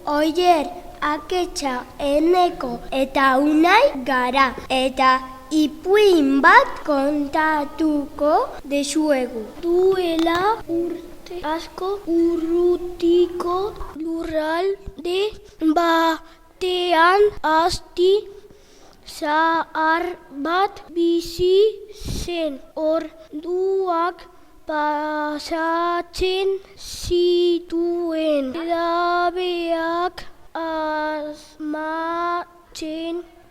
Oier, aketxa, eneko eta unai gara. Eta ipuin bat kontatuko dezuegu. Duela urte asko urrutiko lurralde batean asti zahar bat bizi zen. Orduak pasatzen zituen. Edabeak asmatzen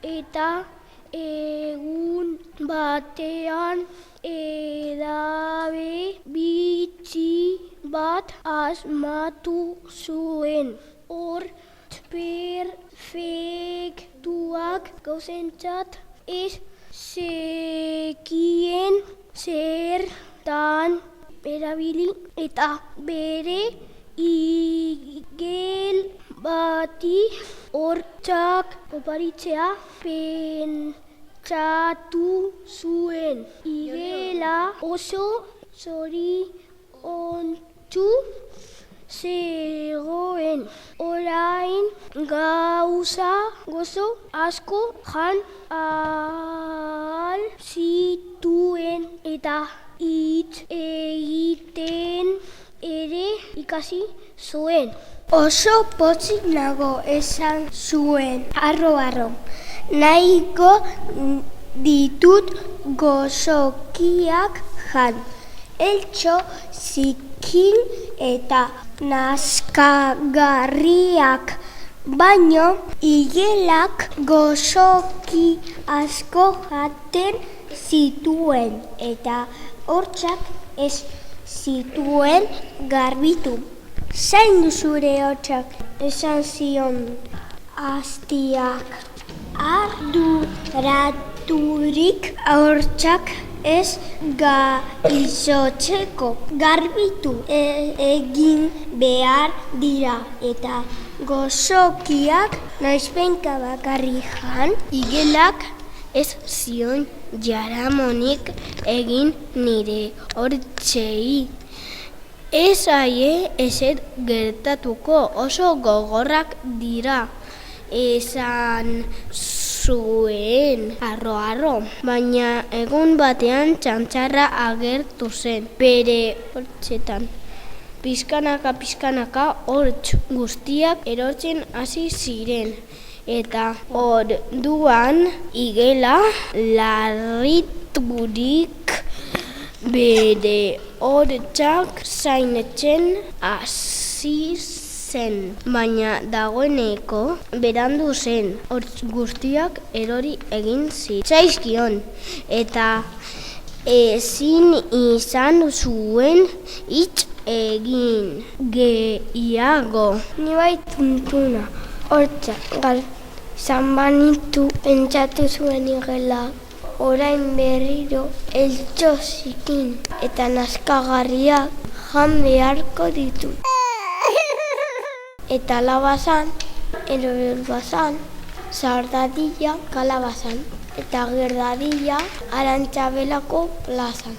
eta egun batean edabe bitxi bat asmatu zuen. Hor perfektuak gauzentzat ez zekien zertan erabili eta bere igel bati hortzak oparitzea pentsatu zuen. Igela oso zoriontsu zegoen. Orain gozo asko jan ahal zituen eta hitz egiten ere ikasi zuen. Oso pozik nago, esan zuen. Arro. Nahiko ditut gozokiak jan. Eltxo zikin eta nazkagarriak, baino igelak gozoki asko jaten zituen eta hortzak ez zituen garbitu. Zaindu zure hortzak, esan zion astiak. Arduraturik hortzak ez gaixotzeko garbitu egin behar dira eta gozokiak noizbenka bakarrik jan. Igelak ez zion jaramonik egin nire hortzei. Ez aie ezer gertatuko, oso gogorrak dira, esan zuen arro. Baina egun batean txantxarra agertu zen bere hortzetan. Pizkanaka hortz guztiak erortzen hasi ziren. Eta orduan igela larriturik bere hortzak zaintzen hasi zen. Baina dagoeneko berandu zen, hortz guztiak erori egin zitzaizkion. Eta ezin izan zuen hitz egin gehiago. Ni bai tuntuna, hortza izan banitu pentsatu zuen igela. Orain berriro eltxo zikin eta nazkagarriak jan beharko ditut. Eta labazan, erorbazan, sardadilla kalabazan eta gerdadilla Arantxabelako plazan.